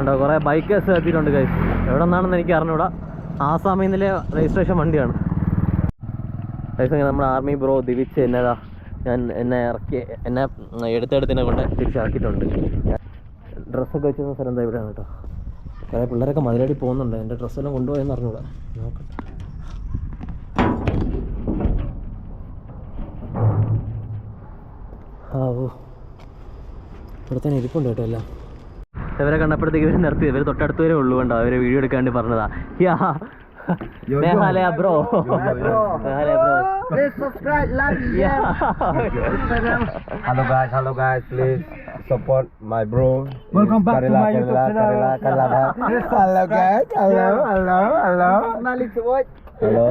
കണ്ടോ കുറേ ബൈക്കേഴ്സ് എത്തിയിട്ടുണ്ട് ഗൈസ്. എവിടെ നിന്നാണെന്ന് എനിക്ക് അറിഞ്ഞൂടാ. ആസാമിൽ നിന്നിലെ രജിസ്ട്രേഷൻ വണ്ടിയാണ് ഗൈസ്. അങ്ങനെ നമ്മുടെ ആർമി ബ്രോ ദിവിച്ച് എന്നെ ഇറക്കി എന്നെ എടുത്തെടുത്തിനെ കൊണ്ട് തിരിച്ചിറക്കിയിട്ടുണ്ട്. ഡ്രസ്സൊക്കെ വെച്ചിരുന്ന സ്ഥലം എന്താ ഇവിടെയാണ് കേട്ടോ. കുറേ പിള്ളേരൊക്കെ മതിലടി പോകുന്നുണ്ട്. എൻ്റെ ഡ്രസ്സെല്ലാം കൊണ്ടുപോയെന്ന് അറിഞ്ഞൂടാ. നോക്കട്ടെ. ഓ ഇവിടെ തന്നെ ഇരിപ്പുണ്ട് കേട്ടോ എല്ലാം. ഇവരെ കണ്ടപ്പോഴത്തേക്ക് ഇവർ നിർത്തി. ഇവർ തൊട്ടടുത്ത് വരെ ഉള്ളൂ കണ്ടോ. അവര് വീഡിയോ എടുക്കാൻ വേണ്ടി പറഞ്ഞതാ. Mehalaya bro. Mehalaya bro. Please subscribe, like, share. Hello guys, please support my bro. Welcome back to my YouTube channel. Hello guys, hello. Malik Chibot. Hello.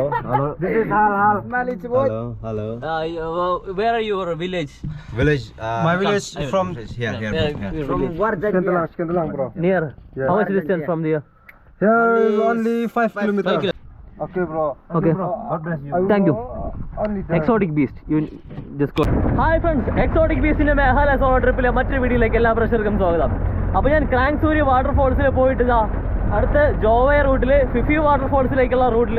This is Hal. Malik Chibot. Hello. Where are your village? Village. My village from here. From Skendalang, bro. Near. Yeah. How much distance from there? Here is only 5 kilometers. Okay, bro. Okay. God bless you. Thank you. Only that. Exotic Beast. You just go. Hi friends, Exotic Beastന്റെ Meghalaya solo ട്രിപ്പിലെ മറ്റൊരു വീഡിയോയിലേക്ക് എല്ലാ പ്രേക്ഷകർക്കും സ്വാഗതം. അപ്പോൾ ഞാൻ ക്രാങ്സൂരി വാട്ടർഫോൾസിൽ പോയിട്ട് അടുത്ത ജോവേ റൂട്ടിൽ ഫിഫി വാട്ടർഫോൾസിലേക്കുള്ള റൂട്ടിൽ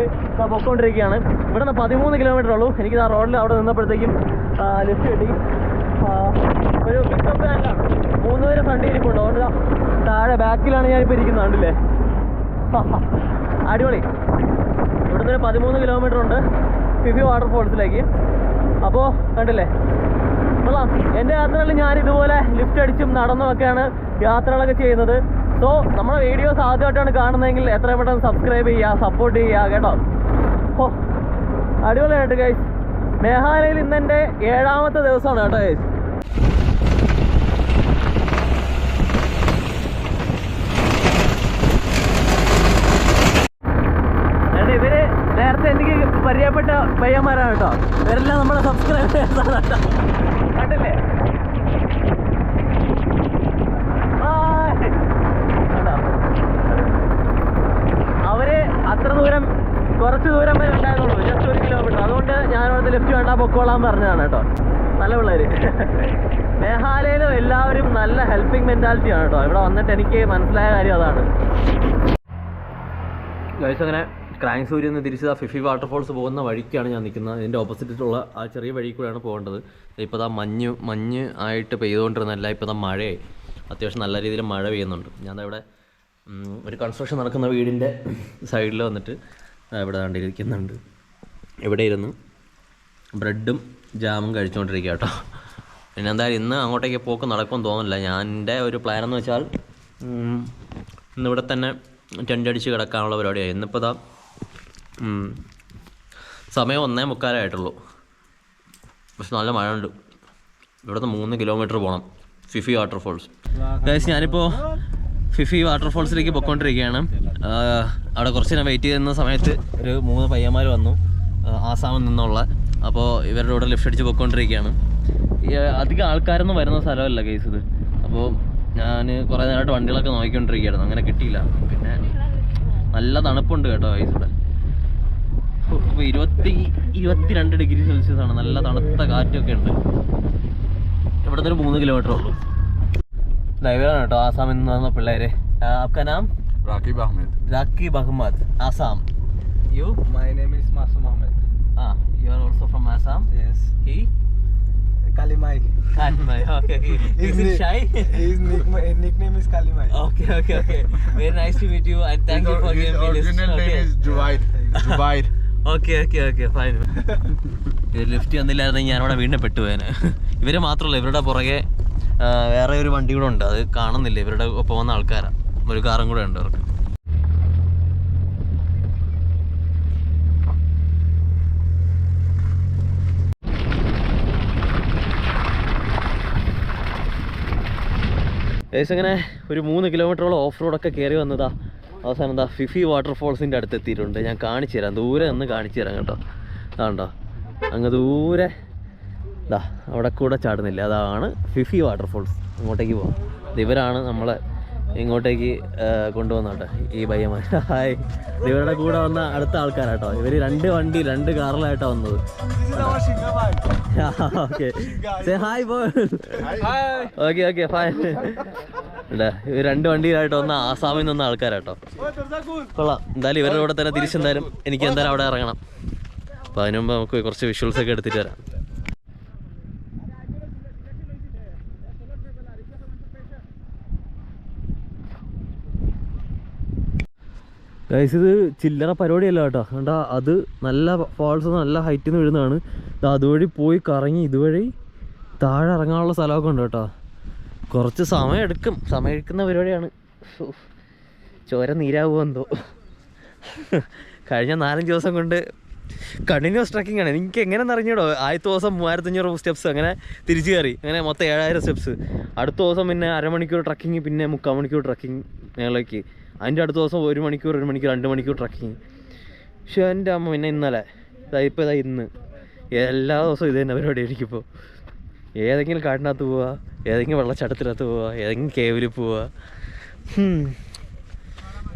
പൊയ്ക്കൊണ്ടിരിക്കുകയാണ്. ഇവിടുന്ന് 13 കിലോമീറ്റർ ഉള്ളൂ. എനിക്ക് ആ റോഡിൽ അവിടെ നിന്നപ്പോഴത്തേക്കും ലിഫ്റ്റ് കിട്ടി. ഒരു പിക്കപ്പ് വാനിലാണ് 3 പേര് ഫ്രണ്ട് ഇരിപ്പുണ്ട്. അതുകൊണ്ട് താഴെ ബാക്കിലാണ് ഞാനിപ്പോൾ ഇരിക്കുന്നത്. കണ്ടില്ലേ, അടിപൊളി. ഇവിടുന്ന് 13 കിലോമീറ്റർ ഉണ്ട് ഫിഫി വാട്ടർഫോൾസിലേക്ക്. അപ്പോൾ കണ്ടില്ലേ കൊള്ളാം. എൻ്റെ യാത്രകളിൽ ഞാൻ ഇതുപോലെ ലിഫ്റ്റ് അടിച്ചും നടന്നുമൊക്കെയാണ് യാത്രകളൊക്കെ ചെയ്യുന്നത്. സോ നമ്മുടെ വീഡിയോസ് ആദ്യമായിട്ടാണ് കാണുന്നതെങ്കിൽ എത്രയും പെട്ടെന്ന് സബ്സ്ക്രൈബ് ചെയ്യുക, സപ്പോർട്ട് ചെയ്യുക കേട്ടോ. ഓ അടിപൊളിയായിട്ട് ഗൈസ്. മേഘാലയയിൽ ഇന്നെൻ്റെ 7ാമത്തെ ദിവസമാണ് കേട്ടോ ഗൈസ്. ഇവര് നേരത്തെ എനിക്ക് പരിചയപ്പെട്ട പയ്യന്മാരാണ് കേട്ടോ. ഇവരെല്ലാം നമ്മുടെ സബ്സ്ക്രൈബേഴ്സാണ് കേട്ടോ. കണ്ടില്ലേ, അവര് അത്ര ദൂരം കുറച്ച് ദൂരം വരെ ഉണ്ടായിരുന്നുള്ളൂ, ജസ്റ്റ് 1 കിലോമീറ്റർ. അതുകൊണ്ട് ഞാനവിടുത്തെ ലിഫ്റ്റ് വേണ്ട പൊക്കോളാൻ പറഞ്ഞതാണ് കേട്ടോ. നല്ല പിള്ളേര്. മേഘാലയയിലും എല്ലാവരും നല്ല ഹെൽപ്പിംഗ് മെൻറ്റാലിറ്റിയാണ് കേട്ടോ. ഇവിടെ വന്നിട്ട് എനിക്ക് മനസ്സിലായ കാര്യം അതാണ് ഗൈസ്. അങ്ങനെ ക്രാങ്സൂരിൽ നിന്ന് തിരിച്ച് ഫിഫി വാട്ടർഫോൾസ് പോകുന്ന വഴിക്കാണ് ഞാൻ നിൽക്കുന്നത്. അതിൻ്റെ ഓപ്പോസിറ്റുള്ള ആ ചെറിയ വഴി കൂടെയാണ് പോകേണ്ടത്. ഇപ്പോൾ മഞ്ഞ് ആയിട്ട് പെയ്തുകൊണ്ടിരുന്നല്ല, ഇപ്പോൾ മഴയായി. അത്യാവശ്യം നല്ല രീതിയിൽ മഴ പെയ്യുന്നുണ്ട്. ഞാൻ ഇവിടെ ഒരു കൺസ്ട്രക്ഷൻ നടക്കുന്ന വീടിൻ്റെ സൈഡിൽ വന്നിട്ട് ഇവിടെ കണ്ടിരിക്കുന്നുണ്ട്. ഇവിടെ ഇരുന്ന് ബ്രെഡും ജാമും കഴിച്ചുകൊണ്ടിരിക്കുക കേട്ടോ. പിന്നെ എന്തായാലും ഇന്ന് അങ്ങോട്ടേക്ക് പോക്ക് നടക്കുമെന്ന് തോന്നുന്നില്ല. എൻ്റെ ഒരു പ്ലാൻ എന്ന് വെച്ചാൽ ഇന്നിവിടെ തന്നെ ടെൻ്റ് അടിച്ച് കിടക്കാനുള്ള പരിപാടിയായി. ഇന്നിപ്പോൾ സമയം 1:45 പക്ഷെ നല്ല മഴ ഉണ്ട്. ഇവിടുന്ന് 3 കിലോമീറ്റർ പോകണം ഫിഫി വാട്ടർഫോൾസ്. ഗൈസ് ഞാനിപ്പോൾ ഫിഫി വാട്ടർഫോൾസിലേക്ക് പൊയ്ക്കൊണ്ടിരിക്കുകയാണ്. അവിടെ കുറച്ച് നേരം വെയിറ്റ് ചെയ്യുന്ന സമയത്ത് ഒരു 3 പയ്യന്മാർ വന്നു ആസാമിൽ നിന്നുള്ള. അപ്പോൾ ഇവരുടെ കൂടെ ലിഫ്റ്റ് അടിച്ച് പൊയ്ക്കൊണ്ടിരിക്കുകയാണ്. അധികം ആൾക്കാരൊന്നും വരുന്ന സ്ഥലമല്ല ഗൈസ് ഇത്. അപ്പോൾ ഞാൻ കുറേ നേരമായിട്ട് വണ്ടികളൊക്കെ നോക്കിക്കൊണ്ടിരിക്കുകയായിരുന്നു, അങ്ങനെ കിട്ടിയില്ല. പിന്നെ നല്ല തണുപ്പുണ്ട് കേട്ടോ ഗൈസ് ഇവിടെ. ഇപ്പോൾ 22 ഡിഗ്രി സെൽഷ്യസ് ആണ്. നല്ല തണുത്ത കാറ്റൊക്കെ ഉണ്ട്. ഇവിടുന്ന് ഒരു 3 കിലോമീറ്റർ ഉള്ളൂ. ഡ്രൈവറാണ് കേട്ടോ ആസാമിൽ നിന്ന് വന്ന പിള്ളേര്. आपका नाम? Rakib Ahmed. Rakib Ahmed, Assam. You? My name is Masum Ahmed. You are also from Assam? Yes. He? Kalimai. Kalimai. Okay. Is it shy? His nickname is Kalimai. Okay. Very nice to meet you and thank you for giving me this. His original name is Jubair. Okay, fine. ഇത് lift വന്നില്ലായിരുന്നെങ്കിൽ ഞാനവിടെ വീണ്ടും പെട്ടുപോയേനെ. ഇവർ മാത്രമല്ല, ഇവരുടെ പുറകെ വേറെ ഒരു വണ്ടി കൂടെ ഉണ്ട്. അത് കാണുന്നില്ല. ഇവരുടെ ഒപ്പം വന്ന ആൾക്കാരാണ്. ഒരു കാറും കൂടെ ഉണ്ട് അവർക്ക്. ഏകദേശം അങ്ങനെ ഒരു 3 കിലോമീറ്ററോളം ഓഫ് റോഡൊക്കെ കയറി വന്നതാ. അവസാനം ഫിഫി വാട്ടർഫോൾസിൻ്റെ അടുത്ത് എത്തിയിട്ടുണ്ട്. ഞാൻ കാണിച്ചു തരാം, ദൂരെ നിന്ന് കാണിച്ചു തരാം കേട്ടോ. അതാണ്ടോ അങ്ങ് ദൂരെ അവിടെ കൂടെ ചാടുന്നില്ല, അതാണ് ഫിഫി വാട്ടർഫോൾസ്. അങ്ങോട്ടേക്ക് പോകാം. ഇവരാണ് നമ്മളെ ഇങ്ങോട്ടേക്ക് കൊണ്ടുവന്നോട്ടെ ഈ പയ്യന്മാർ. ഹായ്, ഇവരുടെ കൂടെ വന്ന അടുത്ത ആൾക്കാരാട്ടോ. ഇവർ 2 കാറിലായിട്ടാണ് വന്നത്. Okay hi boy. Okay fine. ഇവിടെ 2 വണ്ടിയിലായിട്ട് വന്ന ആസാമിൽ നിന്ന് വന്ന ആൾക്കാരാട്ടോ. കൊള്ളാം. എന്തായാലും ഇവരുടെ കൂടെ തന്നെ തിരിച്ചെന്തായാലും എനിക്ക് എന്തായാലും അവിടെ ഇറങ്ങണം. അപ്പോൾ അതിന് മുമ്പ് നമുക്ക് കുറച്ച് വിഷ്വൽസൊക്കെ എടുത്തിട്ട് വരാം. ഗൈസ് ഇത് ചില്ലറ പരിപാടിയല്ല കേട്ടോ. കണ്ടാ അത് നല്ല ഫാൾസ് നല്ല ഹൈറ്റിൽ നിന്ന് വീഴുന്നതാണ്. അതുവഴി പോയി കറങ്ങി ഇതുവഴി താഴെ ഇറങ്ങാനുള്ള സ്ഥലമൊക്കെ ഉണ്ട് കേട്ടോ. കുറച്ച് സമയം എടുക്കുന്ന പരിപാടിയാണ്. ചോര നീരാവുമോ എന്തോ. കഴിഞ്ഞ 4-5 ദിവസം കൊണ്ട് കണ്ടിന്യൂസ് ട്രക്കിംഗ് ആണ്. എനിക്ക് എങ്ങനെ അറിഞ്ഞൂടോ. ആദ്യത്തെ ദിവസം 3500 സ്റ്റെപ്സ്, അങ്ങനെ തിരിച്ചു കയറി, അങ്ങനെ മൊത്തം 7000 സ്റ്റെപ്സ്. അടുത്ത ദിവസം പിന്നെ അരമണിക്കൂർ ട്രക്കിങ്, പിന്നെ 3/4 മണിക്കൂർ ട്രക്കിംഗ് മേളേക്ക്. അതിൻ്റെ അടുത്ത ദിവസം 1 മണിക്കൂർ 2 മണിക്കൂർ ട്രക്കിങ്. പക്ഷേ എൻ്റെ അമ്മ പിന്നെ ഇന്നലെ ഇപ്പോൾ ഇന്ന് എല്ലാ ദിവസവും ഇത് തന്നെ പരിപാടി ആയിരിക്കും. ഏതെങ്കിലും കാട്ടിനകത്ത് പോവുക, ഏതെങ്കിലും വെള്ളച്ചാട്ടത്തിനകത്ത് പോവുക, ഏതെങ്കിലും കേവിൽ പോവുക.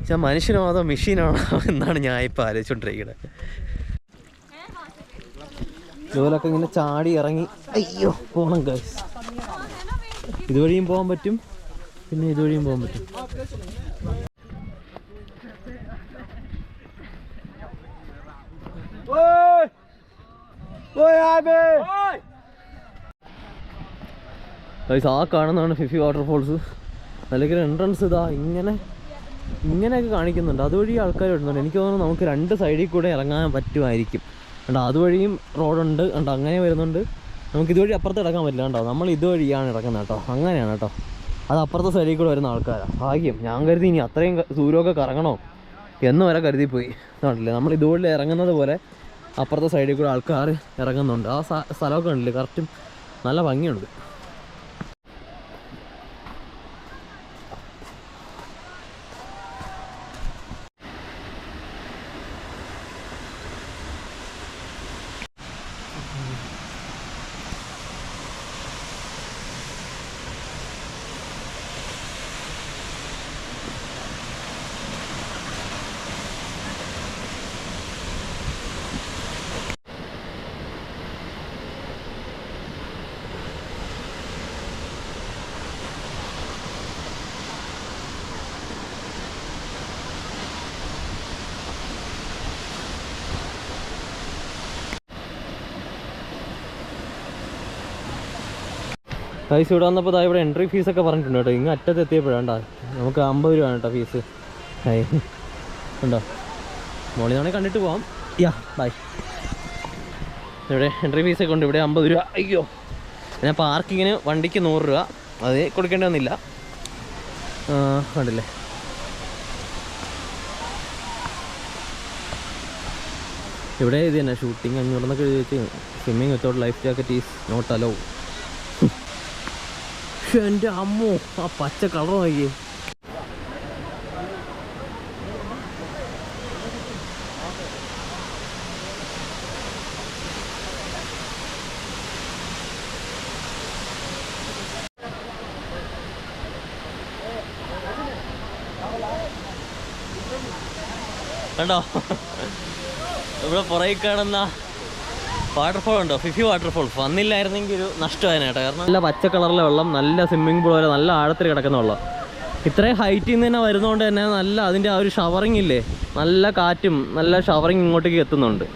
ഞാൻ മനുഷ്യനോ അതോ മെഷീനാണോ എന്നാണ് ഞാൻ ഇപ്പോൾ ആലോചിച്ചുകൊണ്ടിരിക്കുന്നത്. ഇതുപോലൊക്കെ ഇങ്ങനെ ചാടി ഇറങ്ങി അയ്യോ പോകണം ഗൈസ്. ഇതുവഴിയും പോകാൻ പറ്റും, പിന്നെ ഇതുവഴിയും പോകാൻ പറ്റും. ഗൈസ് ആ കാണുന്നതാണ് ഫിഫി വാട്ടർഫോൾസ്. അല്ലെങ്കിൽ എൻട്രൻസ് ഇതാ ഇങ്ങനെയൊക്കെ കാണിക്കുന്നുണ്ട്. അതുവഴി ആൾക്കാർ വരുന്നുണ്ട്. എനിക്ക് തോന്നുന്നു നമുക്ക് 2 സൈഡിൽ കൂടെ ഇറങ്ങാൻ പറ്റുമായിരിക്കും. കണ്ടോ അതുവഴിയും റോഡുണ്ട്. കണ്ടോ അങ്ങനെ വരുന്നുണ്ട്. നമുക്ക് ഇതുവഴി അപ്പുറത്ത് ഇറങ്ങാൻ പറ്റില്ല. കണ്ടോ നമ്മൾ ഇതുവഴിയാണ് ഇറങ്ങുന്നത് കേട്ടോ. അങ്ങനെയാണ് കേട്ടോ. അത് അപ്പുറത്തെ സൈഡിൽ കൂടെ വരുന്ന ആൾക്കാരാണ്. ഭാഗ്യം. ഞാൻ കരുതി ഇനി അത്രയും ദൂരമൊക്കെ കറങ്ങണോ എന്ന് വരെ കരുതിപ്പോയി. കണ്ടില്ലേ നമ്മൾ ഇതുവഴി ഇറങ്ങുന്നത് പോലെ അപ്പുറത്തെ സൈഡിൽ കൂടെ ആൾക്കാർ ഇറങ്ങുന്നുണ്ട്. ആ സ്ഥലമൊക്കെ ഉണ്ടല്ലേ കറക്റ്റും നല്ല ഭംഗിയുണ്ട്. ഗൈസ് ഇവിടെ വന്നപ്പോൾ ഇവിടെ എൻട്രി ഫീസൊക്കെ പറഞ്ഞിട്ടുണ്ട് കേട്ടോ. ഇങ്ങ് അറ്റത്ത് എത്തിയപ്പോഴാണ്ടാ നമുക്ക് 50 രൂപയാണ് കേട്ടോ ഫീസ്. ഉണ്ടോ മോളിൽ നിന്നാണെങ്കിൽ കണ്ടിട്ട് പോവാം. ബൈ. ഇവിടെ എൻട്രി ഫീസൊക്കെ ഉണ്ട്. ഇവിടെ 50 രൂപ. അയ്യോ പിന്നെ പാർക്കിങ്ങിന് വണ്ടിക്ക് 100 രൂപ. അത് കൊടുക്കേണ്ടി വന്നില്ല. കണ്ടില്ലേ ഇവിടെ ഇത് തന്നെ ഷൂട്ടിങ് 500 എന്നൊക്കെ എഴുതി വെച്ച് swimming without life jacket is not allow. എൻ്റെ അമ്മോ ആ പച്ച കളർ നോക്കിയേ. കണ്ടോ ഇവിടെ പുറകെ കാണുന്ന വാട്ടർഫോൾ ഉണ്ടോ, ഫിഫി വാട്ടർഫോൾ. വന്നില്ലായിരുന്നെങ്കിൽ ഒരു നഷ്ടമായേനെ കേട്ടോ. കാരണം നല്ല പച്ച കളറിലെ വെള്ളം, നല്ല സ്വിമ്മിംഗ് പൂൾ പോലെ നല്ല ആഴത്തിൽ കിടക്കുന്ന വെള്ളം. ഇത്രയും ഹൈറ്റിൽ നിന്ന് തന്നെ വരുന്നതുകൊണ്ട് തന്നെ നല്ല അതിൻ്റെ ആ ഒരു ഷവറിങ് ഇല്ലേ, നല്ല കാറ്റും നല്ല ഷവറിങ് ഇങ്ങോട്ടേക്ക് എത്തുന്നുണ്ട്.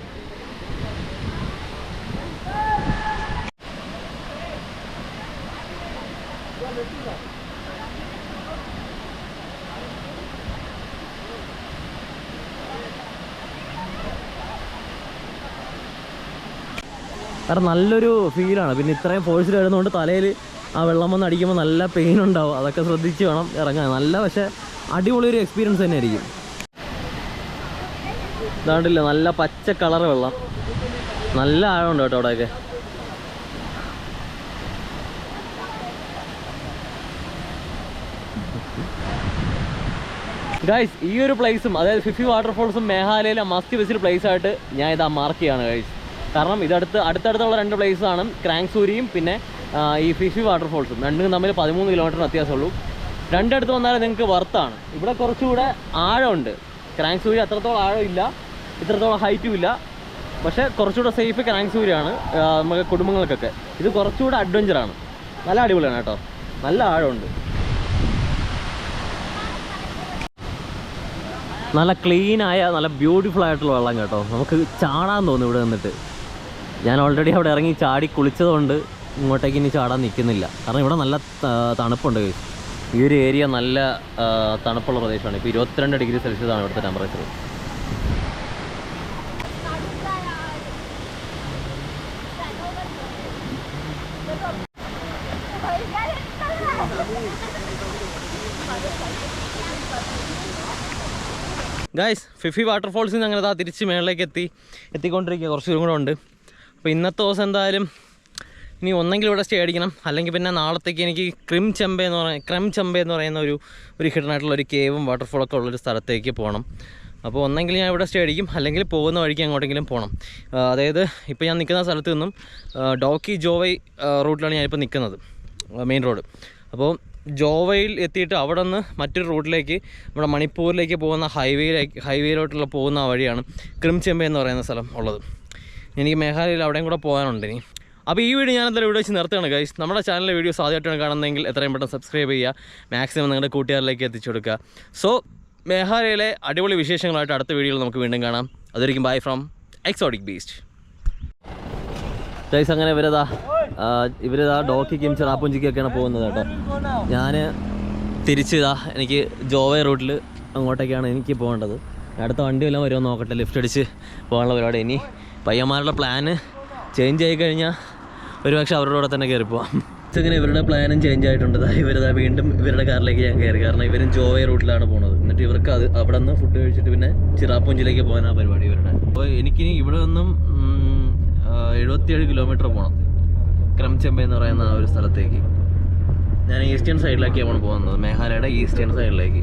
കാരണം നല്ലൊരു ഫീലാണ്. പിന്നെ ഇത്രയും ഫോഴ്സിൽ വരുന്നതുകൊണ്ട് തലയിൽ ആ വെള്ളം വന്ന് അടിക്കുമ്പോൾ നല്ല പെയിൻ ഉണ്ടാവും. അതൊക്കെ ശ്രദ്ധിച്ച് വേണം ഇറങ്ങാൻ. നല്ല പക്ഷേ അടിപൊളിയൊരു എക്സ്പീരിയൻസ് തന്നെ ആയിരിക്കും. ഇതാണ്ടില്ല നല്ല പച്ച കളർ വെള്ളം, നല്ല ആഴമുണ്ട് കേട്ടോ അവിടെയൊക്കെ. ഗൈസ് ഈ ഒരു പ്ലേസും അതായത് ഫിഫി വാട്ടർഫോൾസും മേഘാലയയിലെ മസ്റ്റ് വിസിറ്റ് പ്ലേസ് ആയിട്ട് ഞാൻ ഇതാ മാർക്ക് ചെയ്യാണ് ഗൈസ്. കാരണം അടുത്തടുത്തുള്ള 2 പ്ലേസാണ്, ക്രാങ്സൂരിയും പിന്നെ ഈ ഫിഫി വാട്ടർഫോൾസും. രണ്ടും തമ്മിൽ 13 കിലോമീറ്റർ വ്യത്യാസമുള്ളൂ. രണ്ടടുത്ത് വന്നാൽ നിങ്ങൾക്ക് വർത്താണ്. ഇവിടെ കുറച്ചുകൂടെ ആഴമുണ്ട്. ക്രാങ്സൂരി അത്രത്തോളം ആഴമില്ല, ഇത്രത്തോളം ഹൈറ്റും ഇല്ല. പക്ഷേ കുറച്ചുകൂടെ സേഫ് ക്രാങ്സൂരിയാണ് നമുക്ക് കുടുംബങ്ങൾക്കൊക്കെ. ഇത് കുറച്ചുകൂടെ അഡ്വഞ്ചറാണ്. നല്ല അടിപൊളിയാണ് കേട്ടോ, നല്ല ആഴമുണ്ട്. നല്ല ക്ലീനായ നല്ല ബ്യൂട്ടിഫുൾ ആയിട്ടുള്ള വെള്ളം കേട്ടോ. നമുക്ക് ചാടാൻ തോന്നും ഇവിടെ നിന്നിട്ട്. ഞാൻ ഓൾറെഡി അവിടെ ഇറങ്ങി ചാടി കുളിച്ചതുകൊണ്ട് ഇങ്ങോട്ടേക്ക് ഇനി ചാടാൻ നിൽക്കുന്നില്ല. കാരണം ഇവിടെ നല്ല തണുപ്പുണ്ട്. ഈ ഒരു ഏരിയ നല്ല തണുപ്പുള്ള പ്രദേശമാണ്. ഇപ്പോൾ 22 ഡിഗ്രി സെൽഷ്യസ് ആണ് ഇവിടുത്തെ ടെമ്പറേച്ചർ. ഗായ്സ്, ഫിഫി വാട്ടർഫോൾസിൽ നിന്ന് അങ്ങനെ തിരിച്ച് മേളിലേക്ക് എത്തിക്കൊണ്ടിരിക്കുക. കുറച്ച് ദൂരം കൂടെ ഉണ്ട്. അപ്പോൾ ഇന്നത്തെ ദിവസം എന്തായാലും ഇനി ഒന്നെങ്കിലും ഇവിടെ സ്റ്റേ അടിക്കണം, അല്ലെങ്കിൽ പിന്നെ നാളത്തേക്ക് എനിക്ക് ക്രിം ചെമ്പ എന്ന് പറയുന്ന ഒരു ഹിഡൻ ആയിട്ടുള്ള ഒരു കേവും വാട്ടർഫോളൊക്കെ ഉള്ളൊരു സ്ഥലത്തേക്ക് പോകണം. അപ്പോൾ ഒന്നെങ്കിൽ ഞാൻ ഇവിടെ സ്റ്റേ അടിക്കും, അല്ലെങ്കിൽ പോകുന്ന വഴിക്ക് അങ്ങോട്ടെങ്കിലും പോകണം. അതായത് ഇപ്പോൾ ഞാൻ നിൽക്കുന്ന സ്ഥലത്ത് നിന്നും ഡോക്കി ജോവൈ റൂട്ടിലാണ് ഞാനിപ്പോൾ നിൽക്കുന്നത്, മെയിൻ റോഡ്. അപ്പോൾ ജോവയിൽ എത്തിയിട്ട് അവിടെ നിന്ന് മറ്റൊരു റൂട്ടിലേക്ക് നമ്മുടെ മണിപ്പൂരിലേക്ക് പോകുന്ന ഹൈവേയിലോട്ടുള്ള പോകുന്ന വഴിയാണ് ക്രിം ചെമ്പ എന്ന് പറയുന്ന സ്ഥലം ഉള്ളത്. എനിക്ക് മേഘാലയയിൽ അവിടെയും കൂടെ പോകാനുണ്ട് ഇനി. അപ്പോൾ ഈ വീഡിയോ ഞാൻ എന്തായാലും ഇവിടെ വെച്ച് നിർത്തുകയാണ് ഗൈസ്. നമ്മുടെ ചാനലിലെ വീഡിയോസ് ആദ്യമായിട്ടാണ് കാണുന്നതെങ്കിൽ എത്രയും പെട്ടെന്ന് സബ്സ്ക്രൈബ് ചെയ്യുക, മാക്സിമം നിങ്ങളുടെ കൂട്ടുകാരിലേക്ക് എത്തിച്ചു കൊടുക്കുക. സോ മേഘാലയയിലെ അടിപൊളി വിശേഷങ്ങളായിട്ട് അടുത്ത വീഡിയോയിൽ നമുക്ക് വീണ്ടും കാണാം. അതൊരിക്കും bye from exotic beast guys. അങ്ങനെ ഇവരിതാ ഡോക്കിക്കും ചിറാപ്പുഞ്ചിക്കൊക്കെയാണ് പോകുന്നത് കേട്ടോ. ഞാൻ എനിക്ക് ജോവൈ റൂട്ടിൽ അങ്ങോട്ടേക്കാണ് എനിക്ക് പോകേണ്ടത്. അടുത്ത വണ്ടി വല്ലതും വരുമോ നോക്കട്ടെ, ലിഫ്റ്റ് അടിച്ച് പോകാനുള്ള പരിപാടി. ഇനി പയ്യന്മാരുടെ പ്ലാന് ചേഞ്ച് ആയി കഴിഞ്ഞാൽ ഒരുപക്ഷെ അവരുടെ കൂടെ തന്നെ കയറി പോവാം. ഇങ്ങനെ ഇവരുടെ പ്ലാനും ചേഞ്ച് ആയിട്ടുണ്ട്. വീണ്ടും ഇവരുടെ കാറിലേക്ക് ഞാൻ കയറി. കാരണം ഇവരും ജോവൈ റൂട്ടിലാണ് പോകുന്നത്. എന്നിട്ട് ഇവർക്ക് അവിടെ നിന്ന് ഫുഡ് കഴിച്ചിട്ട് പിന്നെ ചിറാപ്പുഞ്ചിലേക്ക് പോകാനാണ് പരിപാടി ഇവരുടെ. അപ്പോൾ എനിക്കിനി ഇവിടെ നിന്നും 77 കിലോമീറ്റർ പോകണം ക്രിം ചെമ്പ എന്ന് പറയുന്ന ആ ഒരു സ്ഥലത്തേക്ക്. ഞാൻ ഈസ്റ്റേൺ സൈഡിലേക്കാണ് പോകുന്നത്, മേഘാലയയുടെ ഈസ്റ്റേൺ സൈഡിലേക്ക്.